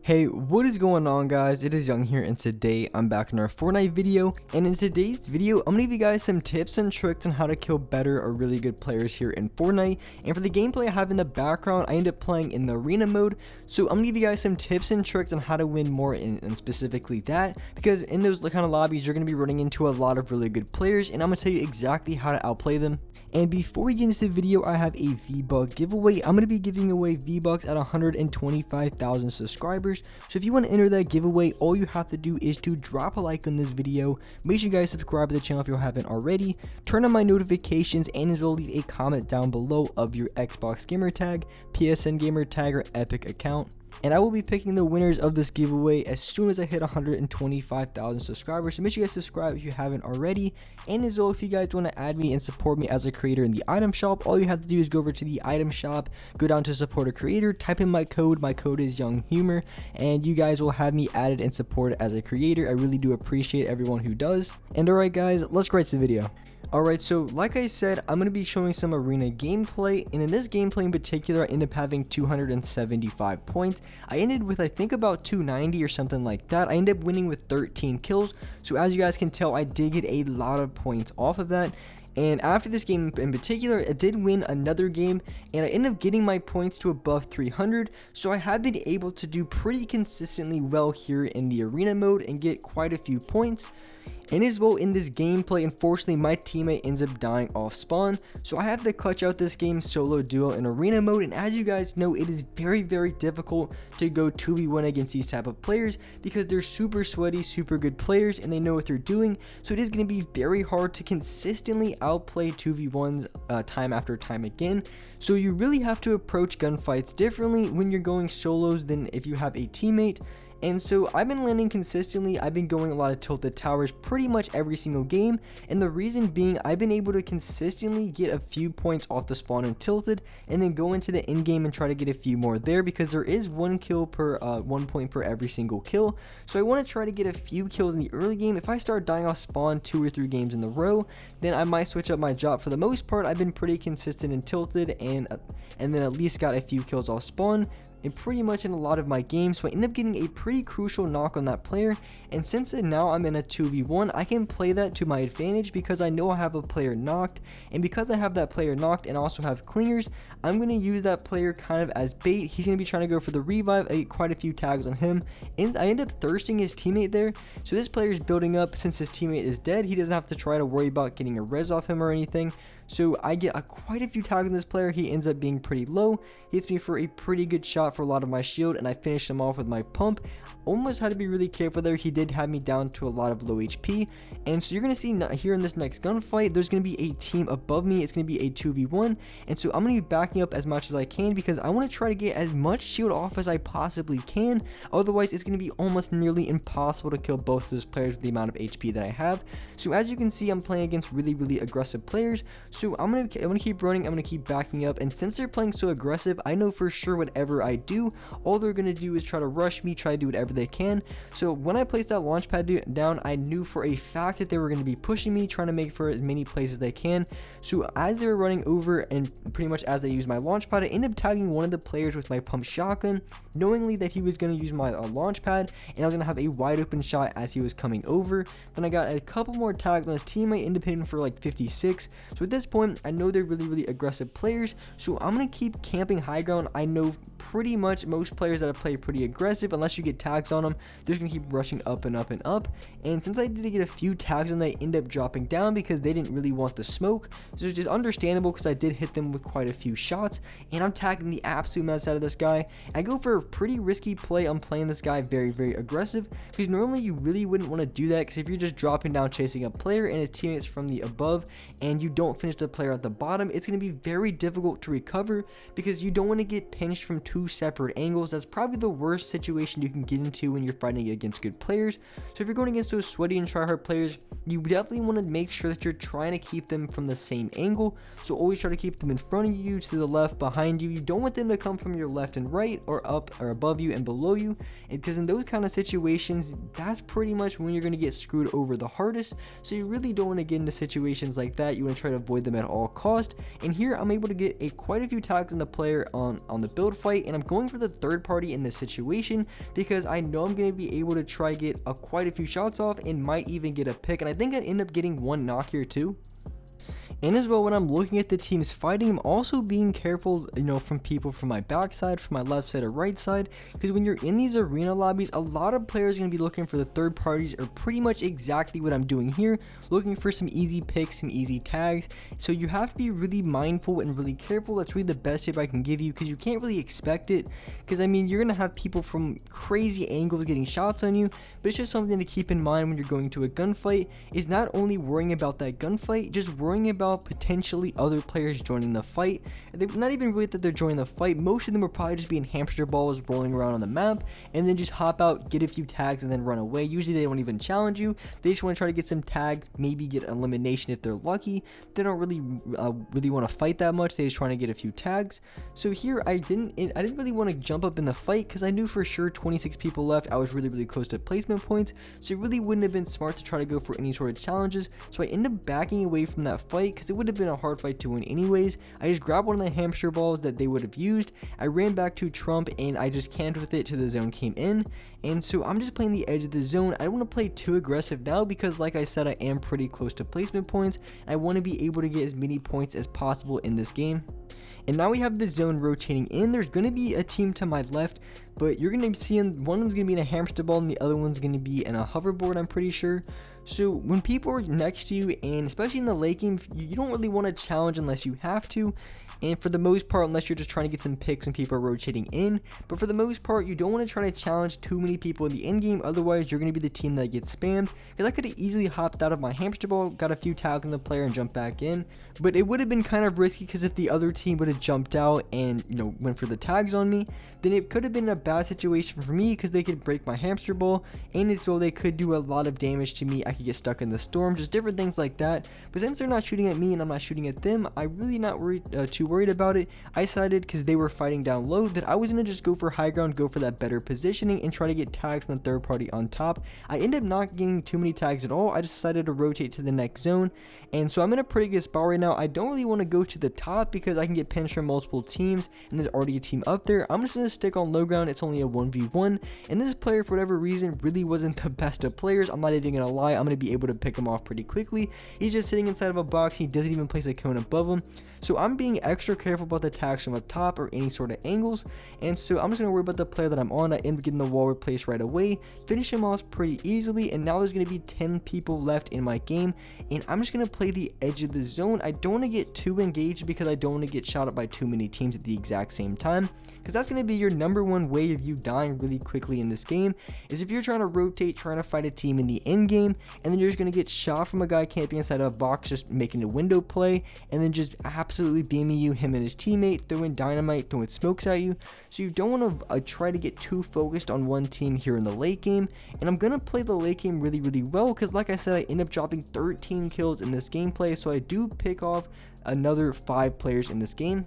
Hey, what is going on, guys? It is Young here, and today I'm back in our Fortnite video. And in today's video, I'm gonna give you guys some tips and tricks on how to kill better or really good players here in Fortnite. And for the gameplay I have in the background, I end up playing in the arena mode. So I'm gonna give you guys some tips and tricks on how to win more, and specifically that, because in those kind of lobbies, you're gonna be running into a lot of really good players, and I'm gonna tell you exactly how to outplay them. And before we get into the video, I have a V-Buck giveaway. I'm going to be giving away V-Bucks at 125,000 subscribers. So if you want to enter that giveaway, all you have to do is to drop a like on this video. Make sure you guys subscribe to the channel if you haven't already. Turn on my notifications, and as well leave a comment down below of your Xbox gamer tag, PSN gamer tag, or Epic account. And I will be picking the winners of this giveaway as soon as I hit 125,000 subscribers. So make sure you guys subscribe if you haven't already. And as well, if you guys want to add me and support me as a creator in the item shop, all you have to do is go over to the item shop, go down to support a creator, type in my code. My code is Young Humor, and you guys will have me added and supported as a creator. I really do appreciate everyone who does. And alright guys, let's get right to the video. Alright, so like I said, I'm going to be showing some arena gameplay, and in this gameplay in particular, I ended up having 275 points. I ended with, I think, about 290 or something like that. I ended up winning with 13 kills, so as you guys can tell, I did get a lot of points off of that. And after this game in particular, I did win another game, and I ended up getting my points to above 300, so I have been able to do pretty consistently well here in the arena mode and get quite a few points. And as well, in this gameplay, unfortunately, my teammate ends up dying off spawn, so I have to clutch out this game solo duo in arena mode. And as you guys know, it is very difficult to go 2v1 against these type of players because they're super sweaty, super good players, and they know what they're doing. So it is going to be very hard to consistently outplay 2v1s time after time again. So you really have to approach gunfights differently when you're going solos than if you have a teammate. And so I've been landing consistently. I've been going a lot of tilted towers pretty much every single game, and the reason being, I've been able to consistently get a few points off the spawn and tilted, and then go into the end game and try to get a few more there, because there is 1 kill per 1 point per every single kill. So I want to try to get a few kills in the early game. If I start dying off spawn 2 or 3 games in a row, then I might switch up my job. For the most part, I've been pretty consistent and tilted, and then at least got a few kills off spawn and pretty much in a lot of my games. So I end up getting a pretty crucial knock on that player, and since now I'm in a 2v1, I can play that to my advantage because I know I have a player knocked, and because I have that player knocked and also have clingers, I'm going to use that player kind of as bait. He's going to be trying to go for the revive. I get quite a few tags on him, and I end up thirsting his teammate there. So this player is building up. Since his teammate is dead, he doesn't have to try to worry about getting a res off him or anything. So I get quite a few tags on this player. He ends up being pretty low. He hits me for a pretty good shot for a lot of my shield, and I finish him off with my pump. Almost had to be really careful there. He did have me down to a lot of low HP. And so you're going to see here in this next gunfight, there's going to be a team above me. It's going to be a 2v1. And so I'm going to be backing up as much as I can because I want to try to get as much shield off as I possibly can. Otherwise, it's going to be almost nearly impossible to kill both of those players with the amount of HP that I have. So as you can see, I'm playing against really aggressive players. So I'm gonna keep running. I'm gonna keep backing up, and since they're playing so aggressive, I know for sure whatever I do, all they're gonna do is try to rush me, try to do whatever they can. So when I placed that launch pad down, I knew for a fact that they were gonna be pushing me, trying to make for as many plays as they can. So as they were running over, and pretty much as I used my launch pad, I ended up tagging one of the players with my pump shotgun, knowingly that he was gonna use my launch pad, and I was gonna have a wide open shot as he was coming over. Then I got a couple more tags on his teammate, independent for like 56. So at this point, I know they're really aggressive players, so I'm gonna keep camping high ground. I know pretty much most players that play pretty aggressive, unless you get tags on them, they're just gonna keep rushing up and up and up. And since I did get a few tags on, they end up dropping down because they didn't really want the smoke. So it's just understandable because I did hit them with quite a few shots, and I'm tagging the absolute mess out of this guy. I go for a pretty risky play. I'm playing this guy very aggressive because normally you really wouldn't want to do that, because if you're just dropping down chasing a player and his teammates from the above and you don't finish the player at the bottom, it's going to be very difficult to recover because you don't want to get pinched from 2 separate angles. That's probably the worst situation you can get into when you're fighting against good players. So if you're going against those sweaty and tryhard players, you definitely want to make sure that you're trying to keep them from the same angle. So always try to keep them in front of you, to the left, behind you. You don't want them to come from your left and right, or up or above you and below you, because in those kind of situations, that's pretty much when you're going to get screwed over the hardest. So you really don't want to get into situations like that. You want to try to avoid them at all cost. And here I'm able to get quite a few tags on the player on the build fight, and I'm going for the third party in this situation because I know I'm going to be able to try to get quite a few shots off and might even get a pick, and I think I end up getting one knock here too. And as well, when I'm looking at the teams fighting, I'm also being careful, from people from my backside, from my left side or right side, because when you're in these arena lobbies, a lot of players are going to be looking for the third parties, or pretty much exactly what I'm doing here, looking for some easy picks, some easy tags. So you have to be really mindful and really careful. That's really the best tip I can give you, because you can't really expect it, because I mean, you're going to have people from crazy angles getting shots on you, but it's just something to keep in mind when you're going to a gunfight, is not only worrying about that gunfight, just worrying about potentially other players joining the fight. They're not even really that they're joining the fight. Most of them are probably just being hamster balls rolling around on the map, and then just hop out, get a few tags, and then run away. Usually they don't even challenge you. They just want to try to get some tags, maybe get an elimination if they're lucky. They don't really want to fight that much. They're just trying to get a few tags. So here I didn't really want to jump up in the fight, because I knew for sure 26 people left. I was really close to placement points, so it really wouldn't have been smart to try to go for any sort of challenges. So I ended up backing away from that fight, because it would have been a hard fight to win anyways. I just grabbed one of the hamster balls that they would have used. I ran back to Trump and I just camped with it till the zone came in. And so I'm just playing the edge of the zone. I don't want to play too aggressive now, because like I said, I am pretty close to placement points. I want to be able to get as many points as possible in this game. And now we have the zone rotating in. There's going to be a team to my left, but you're going to be seeing one of them's going to be in a hamster ball and the other one's going to be in a hoverboard, I'm pretty sure. So when people are next to you, and especially in the late game, you don't really want to challenge unless you have to. And for the most part, unless you're just trying to get some picks when people are rotating in. But for the most part, you don't want to try to challenge too many people in the end game. Otherwise, you're going to be the team that gets spammed. Because I could have easily hopped out of my hamster ball, got a few tags on the player, and jumped back in. But it would have been kind of risky, because if the other team would have jumped out and, went for the tags on me, then it could have been a bad situation for me, because they could break my hamster ball. And so they could do a lot of damage to me. I could get stuck in the storm, just different things like that. But since they're not shooting at me and I'm not shooting at them, I'm really not too worried about it. I decided, because they were fighting down low, that I was going to just go for high ground, go for that better positioning, and try to get tags from the third party on top. I ended up not getting too many tags at all. I just decided to rotate to the next zone, and so I'm in a pretty good spot right now. I don't really want to go to the top, because I can get pinched from multiple teams, and there's already a team up there. I'm just going to stick on low ground. It's only a 1v1, and this player, for whatever reason, really wasn't the best of players. I'm not even going to lie. I'm going to be able to pick him off pretty quickly. He's just sitting inside of a box. He doesn't even place a cone above him, so I'm being extra careful about the tags from up top or any sort of angles. And so I'm just going to worry about the player that I'm on. I end up getting the wall replaced right away, finish him off pretty easily, and now there's going to be 10 people left in my game, and I'm just going to play the edge of the zone. I don't want to get too engaged, because I don't want to get shot at by too many teams at the exact same time, because that's going to be your number one way of you dying really quickly in this game, is if you're trying to rotate, trying to fight a team in the end game, and then you're just going to get shot from a guy camping inside of a box, just making a window play, and then just absolutely beaming you, him and his teammate, throwing dynamite, throwing smokes at you. So you don't want to try to get too focused on one team here in the late game. And I'm going to play the late game really well, because like I said, I end up dropping 13 kills in this gameplay, so I do pick off another 5 players in this game.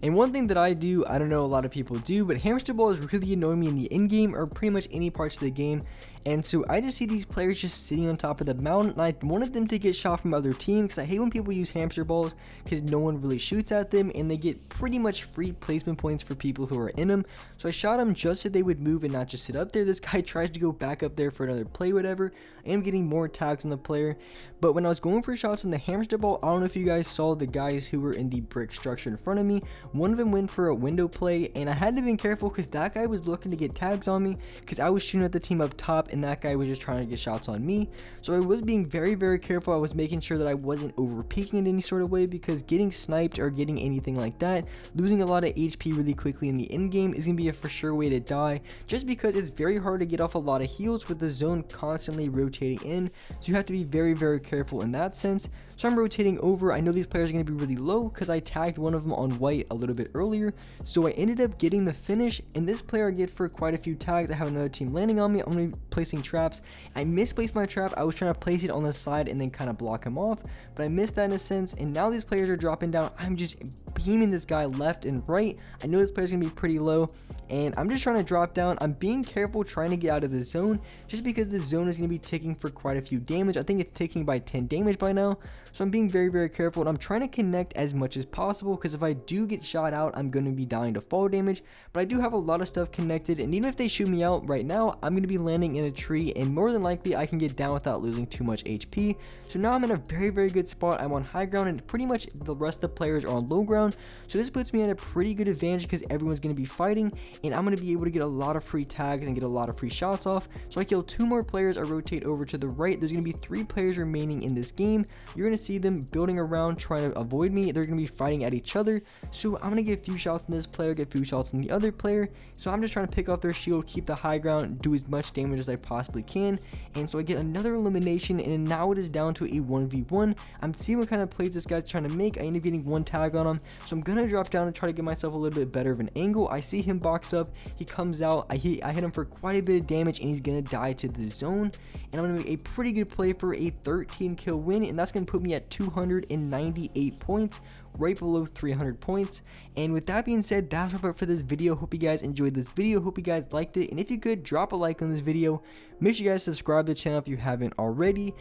And one thing that I do, I don't know a lot of people do, but hamster ball is really annoying me in the end game, or pretty much any parts of the game. And so I just see these players just sitting on top of the mountain, and I wanted them to get shot from other teams, because I hate when people use hamster balls, because no one really shoots at them, and they get pretty much free placement points for people who are in them. So I shot them just so they would move and not just sit up there. This guy tries to go back up there for another play, whatever. I am getting more tags on the player. But when I was going for shots in the hamster ball, I don't know if you guys saw the guys who were in the brick structure in front of me. One of them went for a window play, and I had to be careful, because that guy was looking to get tags on me, because I was shooting at the team up top, and that guy was just trying to get shots on me. So I was being very careful. I was making sure that I wasn't over peeking in any sort of way, because getting sniped or getting anything like that, losing a lot of HP really quickly in the end game, is going to be a for sure way to die, just because it's very hard to get off a lot of heals with the zone constantly rotating in. So you have to be very careful in that sense. So I'm rotating over. I know these players are going to be really low, because I tagged one of them on white a little bit earlier, so I ended up getting the finish. And this player I get for quite a few tags. I have another team landing on me. I'm going to place placing traps. I misplaced my trap. I was trying to place it on the side and then kind of block him off, but I missed that in a sense, and now these players are dropping down. I'm just beaming this guy left and right. I know this player's gonna be pretty low, and I'm just trying to drop down. I'm being careful trying to get out of the zone, just because the zone is gonna be ticking for quite a few damage. I think it's ticking by 10 damage by now, so I'm being very careful, and I'm trying to connect as much as possible, because if I do get shot out, I'm gonna be dying to fall damage. But I do have a lot of stuff connected, and even if they shoot me out right now, I'm gonna be landing in a tree, and more than likely I can get down without losing too much HP. So now I'm in a very good spot. I'm on high ground, and pretty much the rest of the players are on low ground, so this puts me at a pretty good advantage because everyone's gonna be fighting, and I'm gonna be able to get a lot of free tags and get a lot of free shots off. So I kill 2 more players. I rotate over to the right. There's gonna be 3 players remaining in this game. You're gonna see them building around trying to avoid me. They're gonna be fighting at each other, so I'm gonna get a few shots on this player, get a few shots on the other player. So I'm just trying to pick off their shield, keep the high ground, do as much damage as I possibly can, and so I get another elimination, and now it is down to a 1v1. I'm seeing what kind of plays this guy's trying to make. I end up getting 1 tag on him, so I'm gonna drop down and try to get myself a little bit better of an angle. I see him boxed up. He comes out. I hit him for quite a bit of damage, and he's gonna die to the zone, and I'm gonna make a pretty good play for a 13 kill win, and that's gonna put me at 298 points, right below 300 points. And with that being said, that's wrap up for this video. Hope you guys enjoyed this video. Hope you guys liked it, and if you could, drop a like on this video. Make sure you guys subscribe to the channel if you haven't already.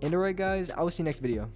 And alright guys, I will see you next video.